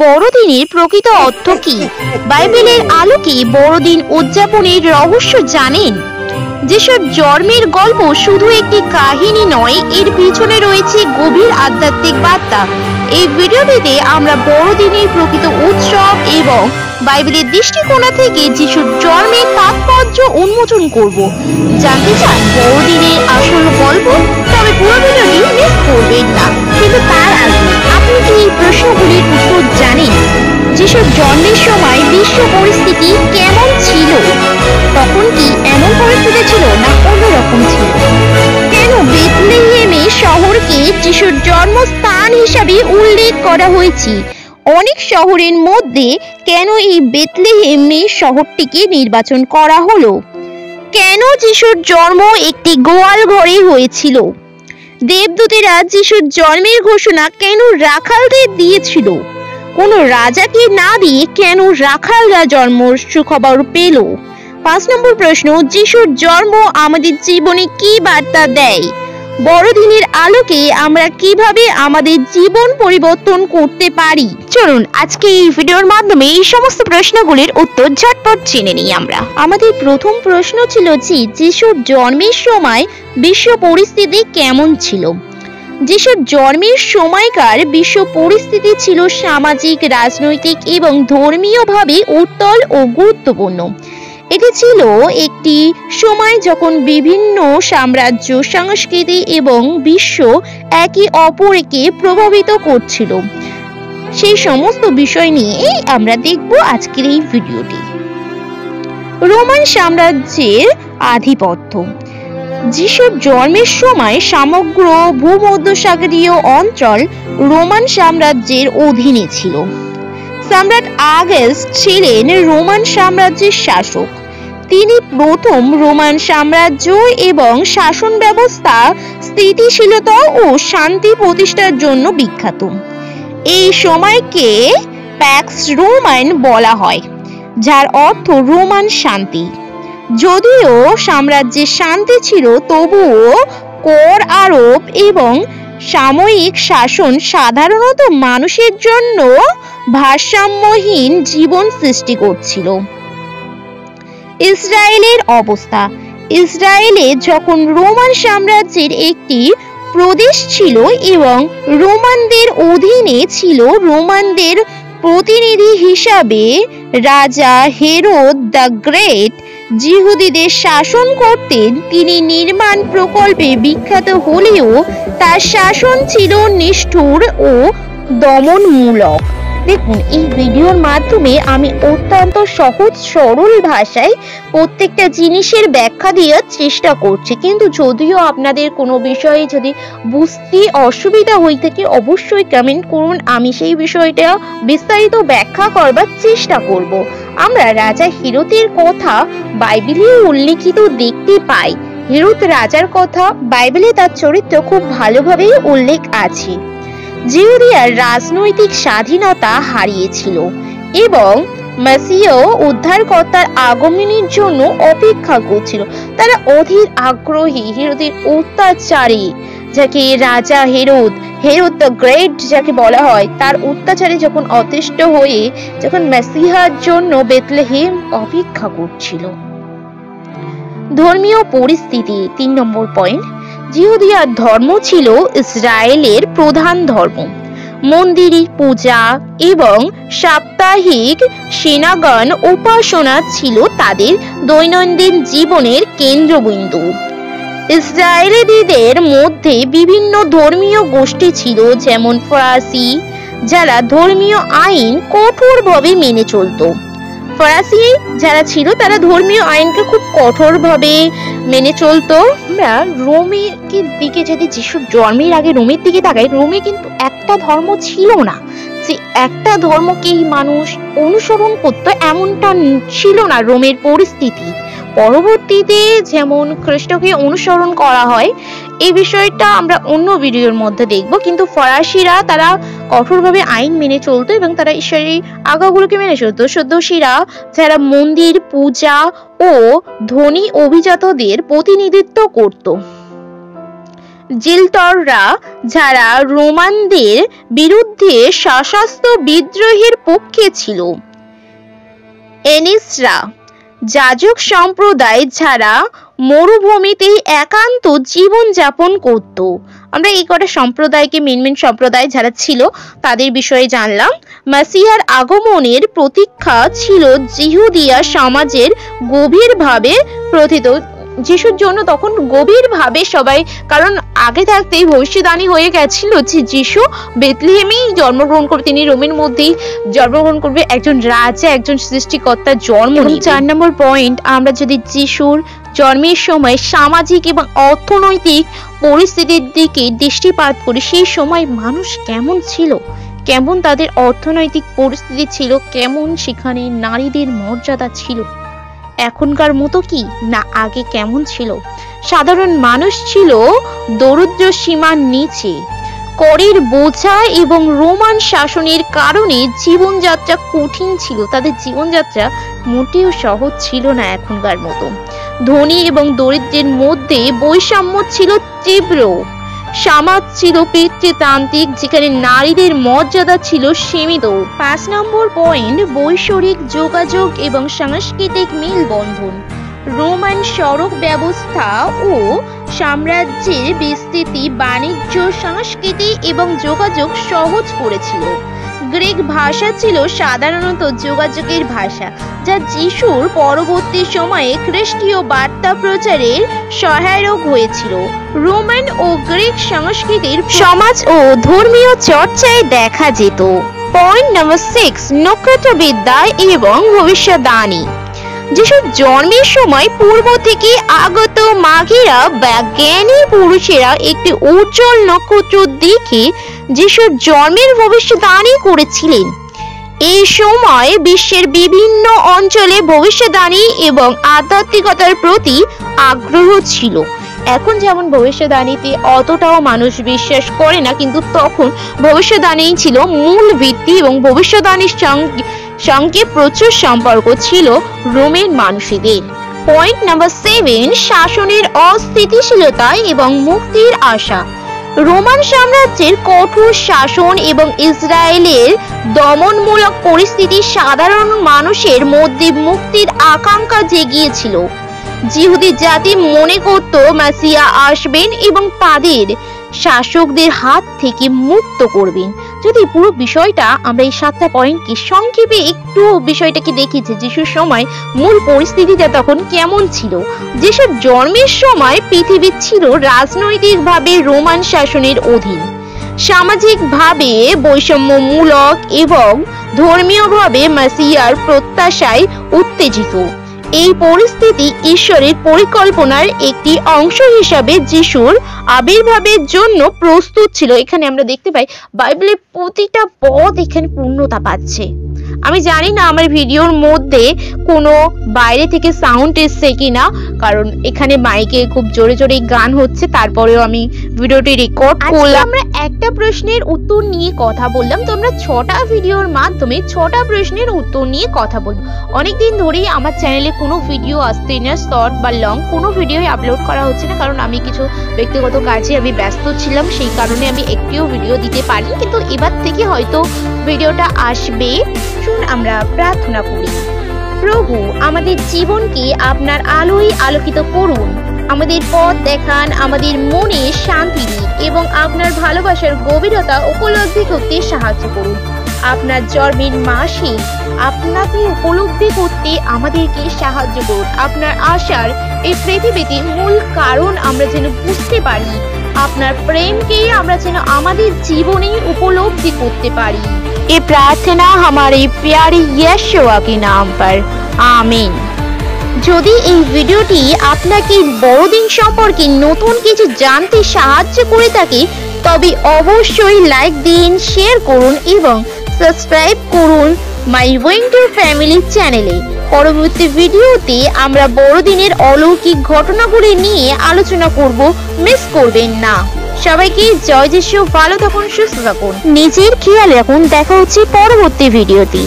বড়দিনের প্রকৃত অর্থ কি? বাইবেলের আলোকে বড়দিন উদযাপনের রহস্য জানেন? যেসব জন্মের গল্প শুধু একটি কাহিনী নয়, এর পিছনে রয়েছে গভীর আধ্যাত্মিক বার্তা। এই ভিডিওটিতে আমরা বড়দিনের প্রকৃত উৎসব এবং বাইবেলের দৃষ্টিকোণ থেকে যিশুর জন্মের তাৎপর্য উন্মোচন করব। জানতে চান বড়দিনের আসল গল্প? তবে পুরো ভিডিওটি মিস করবেন না। কিন্তু তার আগে আপনি কি এই প্রশ্নগুলির উত্তর জানেন? যিশুর জন্মের সময় বিশ্ব পরিস্থিতি কেমন ছিল? তখন কি এমন পরিস্থিতি ছিল না অন্যরকম ছিল? কেন বেথলেহেমে শহরকে যিশুর জন্মস্থান হিসাবে উল্লেখ করা হয়েছে? অনেক শহরের মধ্যে কেন এই বেথলেহেমে শহরটিকে নির্বাচন করা হলো? কেন যিশুর জন্ম একটি গোয়াল ঘরে হয়েছিল? দেবদূতেরা যিশুর জন্মের ঘোষণা কেন রাখালদের দিয়েছিল? কোন রাজাকে না দিয়ে কেন রাখালরা জন্মের সুখবর পেল? 5 নম্বর প্রশ্ন, যিশুর জন্ম আমাদের জীবনে কি বার্তা দেয়? বড়দিনের আলোকে আমরা কিভাবে আমাদের জীবন পরিবর্তন করতে পারি? চলুন আজকে এই ভিডিওর মাধ্যমে এই সমস্ত প্রশ্নগুলির উত্তর ঝটপট জেনে নিই আমরা। আমাদের প্রথম প্রশ্ন ছিল যে যিশুর জন্মের সময় বিশ্ব পরিস্থিতি কেমন ছিল? যিশুর জন্মের সময়কার বিশ্ব পরিস্থিতি ছিল সামাজিক, রাজনৈতিক এবং ধর্মীয়ভাবে উত্তাল ও গুরুত্বপূর্ণ। এটি ছিল একটি সময় যখন বিভিন্ন সাম্রাজ্য, সংস্কৃতি এবং বিশ্ব একে অপরকে প্রভাবিত করছিল। সেই সমস্ত বিষয় নিয়ে আমরা দেখব আজকের এই ভিডিওটি। রোমান সাম্রাজ্যের আধিপত্য। যিশুর জন্মের সময় সমগ্র ভূমধ্যসাগরীয় অঞ্চল রোমান সাম্রাজ্যের অধীনে ছিল। সম্রাট অগাস্টাস ছিলেন রোমান সাম্রাজ্যের শাসক। তিনি প্রথম রোমান সাম্রাজ্য এবং শাসন ব্যবস্থা, স্থিতিশীলতা ও শান্তি প্রতিষ্ঠার জন্য বিখ্যাত। এই সময়কে প্যাক্স রোমাইন বলা হয়, যার অর্থ রোমান শান্তি। যদিও সাম্রাজ্যে শান্তি ছিল, তবুও কর আরোপ এবং সাময়িক শাসন সাধারণত মানুষের জন্য ভারসাম্যহীন জীবন সৃষ্টি করছিল। ইসরায়েলের অবস্থা। ইসরায়েলে যখন রোমান সাম্রাজ্যের একটি প্রদেশ ছিল এবং রোমানদের অধীনে ছিল, রোমানদের প্রতিনিধি হিসাবে রাজা হেরোদ দ্য গ্রেট যিহুদিদের শাসন করতেন। তিনি নির্মাণ প্রকল্পে বিখ্যাত হলেও তার শাসন ছিল নিষ্ঠুর ও দমনমূলক। দেখুন, এই ভিডিওর মাধ্যমে আমি অত্যন্ত সহজ সরল ভাষায় প্রত্যেকটা জিনিসের ব্যাখ্যা দেওয়ার চেষ্টা করছি। কিন্তু যদিও আপনাদের কোনো বিষয়ে যদি বুঝতে অসুবিধা হয়ে থাকে, অবশ্যই কমেন্ট করুন, আমি সেই বিষয়টা বিস্তারিত ব্যাখ্যা করবার চেষ্টা করব। আমরা রাজা হেরোদের কথা বাইবেলে উল্লেখিত দেখতে পাই। হেরোদ রাজার কথা বাইবেলে তার চরিত্র খুব ভালোভাবেই উল্লেখ আছে। জিহুদিয়ার রাজনৈতিক স্বাধীনতা হারিয়েছিল এবং মেসিয়া উদ্ধারকর্তার আগমনের জন্য অপেক্ষা করছিল। তারা অধীর আগ্রহী হেরোদের অত্যাচারে, যাকে রাজা হেরোদ দ্য গ্রেট যাকে বলা হয়, তার অত্যাচারে যখন অতিষ্ঠ হয়ে যখন মেসিহার জন্য বেথলেহেম অপেক্ষা করছিল। ধর্মীয় পরিস্থিতি। 3 নম্বর পয়েন্ট, জিহুদিয়ার ধর্ম ছিল ইসরায়েলের প্রধান ধর্ম। মন্দিরে পূজা এবং সাপ্তাহিক সিনাগন উপাসনা ছিল তাদের দৈনন্দিন জীবনের কেন্দ্রবিন্দু। ইসরায়েলীদের মধ্যে বিভিন্ন ধর্মীয় গোষ্ঠী ছিল, যেমন ফরাসি, যারা ধর্মীয় আইন কঠোরভাবে মেনে চলত। ফরাসি যারা ছিল তারা ধর্মীয় আইনকে খুব কঠোরভাবে মেনে চলত। আমরা রোমের দিকে যদি যিশুর জন্মের আগে রোমের দিকে তাকাই, রোমে কিন্তু একটা ধর্ম ছিল না যে একটা ধর্মকেই মানুষ অনুসরণ করতো, এমনটা ছিল না রোমের পরিস্থিতি। পরবর্তীতে যেমন খ্রিস্টকে অনুসরণ করা হয়, এই বিষয়টা আমরা অন্য ভিডিওর মধ্যে দেখব। কিন্তু ফরাসিরা তারা কঠোরভাবে আইন মেনে চলতো এবং তারা ঈশ্বরের আজ্ঞাগুলোকে মেনে চলতো। সদ্যশীরা যারা মন্দির, পূজা ও ধনী অভিজাতদের প্রতিনিধিত্ব করত। জিলটররা যারা রোমানদের বিরুদ্ধে সশস্ত্র বিদ্রোহের পক্ষে ছিল, এনিসরা যাজক সম্প্রদায় যারা মরুভূমিতে একান্ত জীবন যাপন করত। আমরা এই কটা সম্প্রদায়কে মেন সম্প্রদায় যারা ছিল তাদের বিষয়ে জানলাম। মেসিয়ার আগমনের প্রতীক্ষা ছিল জিহুদিয়া সমাজের গভীরভাবে প্রথিত। যিশুর জন্য তখন গভীরভাবে সবাই, কারণ আগে থাকতেই ভবিষ্যদ্বাণী হয়ে গেছিল যে যিশু বেথলেহেমেই জন্মগ্রহণ করবে, তিনি রোমের মধ্যেই জন্মগ্রহণ করবে, একজন রাজা, একজন সৃষ্টিকর্তার জন্ম। 4 নম্বর পয়েন্ট, আমরা যদি যিশুর জন্মের সময় সামাজিক এবং অর্থনৈতিক পরিস্থিতির দিকে দৃষ্টিপাত করি, সেই সময় মানুষ কেমন ছিল, কেমন তাদের অর্থনৈতিক পরিস্থিতি ছিল, কেমন সেখানে নারীদের মর্যাদা ছিল, এখনকার মতো কি না আগে কেমন ছিল? সাধারণ মানুষ ছিল দরিদ্র সীমার নিচে, করের বোঝা এবং রোমান শাসনের কারণে জীবনযাত্রা কঠিন ছিল, তাদের জীবনযাত্রা মোটেও সহজ ছিল না এখনকার মতো। ধনী এবং দরিদ্রের মধ্যে বৈষম্য ছিল তীব্র, সমাজ ছিল পিতৃতান্ত্রিক, যেখানে নারীদের মর্যাদা ছিল সীমিত। 5 নম্বর পয়েন্ট, বৈষয়িক যোগাযোগ এবং সাংস্কৃতিক মেলবন্ধন। রোমান সড়ক ব্যবস্থা ও সাম্রাজ্যের বিস্তৃতি বাণিজ্য, সংস্কৃতি এবং যোগাযোগ সহজ করেছিল। গ্রিক ভাষা ছিল সাধারণত যোগাযোগের ভাষা, যা যিশুর পরবর্তী সময়ে খ্রিস্টীয় বার্তা প্রচারের সহায়ক হয়েছিল। রোমান ও গ্রিক সংস্কৃতির সমাজ ও ধর্মীয় চর্চায় দেখা যেত। পয়েন্ট নম্বর 6, নক্ষত্রবিদ্যা এবং ভবিষ্যদ্বাণী। যিশুর জন্মের সময় পূর্ব থেকে আগত মাঘীরা বা জ্ঞানী পুরুষেরা একটি উজ্জ্বল নক্ষত্র দেখে যিশুর জন্মের ভবিষ্যদ্বাণী করেছিলেন। এই সময় বিশ্বের বিভিন্ন অঞ্চলে ভবিষ্যদ্বাণী এবং আধ্যাত্মিকতার প্রতি আগ্রহ ছিল। এখন যেমন ভবিষ্যদ্বাণীতে অতটাও মানুষ বিশ্বাস করে না, কিন্তু তখন ভবিষ্যদ্বাণী ছিল মূল ভিত্তি এবং ভবিষ্যদ্বাণীর সঙ্গে প্রচুর সম্পর্ক ছিল রোমের মানুষদের। পয়েন্ট নাম্বার 7, শাসনের অস্থিতিশীলতা এবং মুক্তির আশা। রোমান সাম্রাজ্যের কঠোর শাসন এবং ইসরায়েলের দমনমূলক পরিস্থিতি সাধারণ মানুষের মধ্যে মুক্তির আকাঙ্ক্ষা জেগিয়েছিল। জিহুদি জাতি মনে করত মেসিয়া আসবেন এবং তাদের শাসকদের হাত থেকে মুক্ত করবেন। যদি পুরো বিষয়টা আমরা এই 7টা পয়েন্টকে সংক্ষেপে একটু বিষয়টাকে দেখেছি, যিশুর সময় মূল পরিস্থিতিটা তখন কেমন ছিল। যিশুর জন্মের সময় পৃথিবী ছিল রাজনৈতিকভাবে রোমান শাসনের অধীন, সামাজিকভাবে বৈষম্যমূলক এবং ধর্মীয়ভাবে মেসিয়ার প্রত্যাশায় উত্তেজিত। এই পরিস্থিতি ঈশ্বরের পরিকল্পনার একটি অংশ হিসাবে যিশুর আবির্ভাবের জন্য প্রস্তুত ছিল। এখানে আমরা দেখতে পাই বাইবেলের প্রতিটা পদ এখানে পূর্ণতা পাচ্ছে। আমি জানি না আমার ভিডিওর মধ্যে কোনো বাইরে থেকে সাউন্ড এসছে কিনা, কারণ এখানে মাইকে খুব জোরে জোরে গান হচ্ছে, তারপরেও আমি ভিডিওটি রেকর্ড করলাম। আমরা একটা প্রশ্নের উত্তর নিয়ে কথা বললাম, তো আমরা 6টা ভিডিওর মাধ্যমে 6টা প্রশ্নের উত্তর নিয়ে কথা বলবো। অনেকদিন ধরেই আমার চ্যানেলে কোনো ভিডিও আসছে না, শর্ট বা লং কোনো ভিডিও আপলোড করা হচ্ছে না, কারণ আমি কিছু ব্যক্তিগত কাজে আমি ব্যস্ত ছিলাম, সেই কারণে আমি একটিও ভিডিও দিতে পারি, কিন্তু এবার থেকে হয়তো ভিডিওটা আসবে। আমরা প্রার্থনা করি। প্রভু, আমাদের জীবনকে আপনার আলোয় আলোকিত করুন, আমাদের পথ দেখান, আমাদের মনে শান্তি দিন এবং আপনার ভালোবাসার গভীরতা উপলব্ধি করতে সাহায্য করুন। আপনার জন্মের মাসে আপনাকে উপলব্ধি করতে আমাদেরকে সাহায্য করুন। আপনার আশার এই পৃথিবীতে মূল কারণ আমরা যেন বুঝতে পারি, আপনার প্রেমকে আমরা যেন আমাদের জীবনে উপলব্ধি করতে পারি। ये प्रार्थना हमारे प्यारे यीशु के नाम पर आमीन। যদি এই ভিডিওটি আপনাকে বড়দিন সম্পর্কে নতুন কিছু জানতে সাহায্য করে থাকে, তবে অবশ্যই লাইক দিন, শেয়ার করুন এবং সাবস্ক্রাইব করুন মাই উইন্টার ফ্যামিলি চ্যানেলে। পরবর্তী ভিডিওতে আমরা বড়দিনের অলৌকিক ঘটনাগুলি নিয়ে আলোচনা করব, মিস করবেন না। সবাইকে জয় যিশু, ভালো থাকুন, সুস্থ থাকুন, নিজের খেয়াল রাখুন। দেখা হচ্ছে পরবর্তী ভিডিওতে।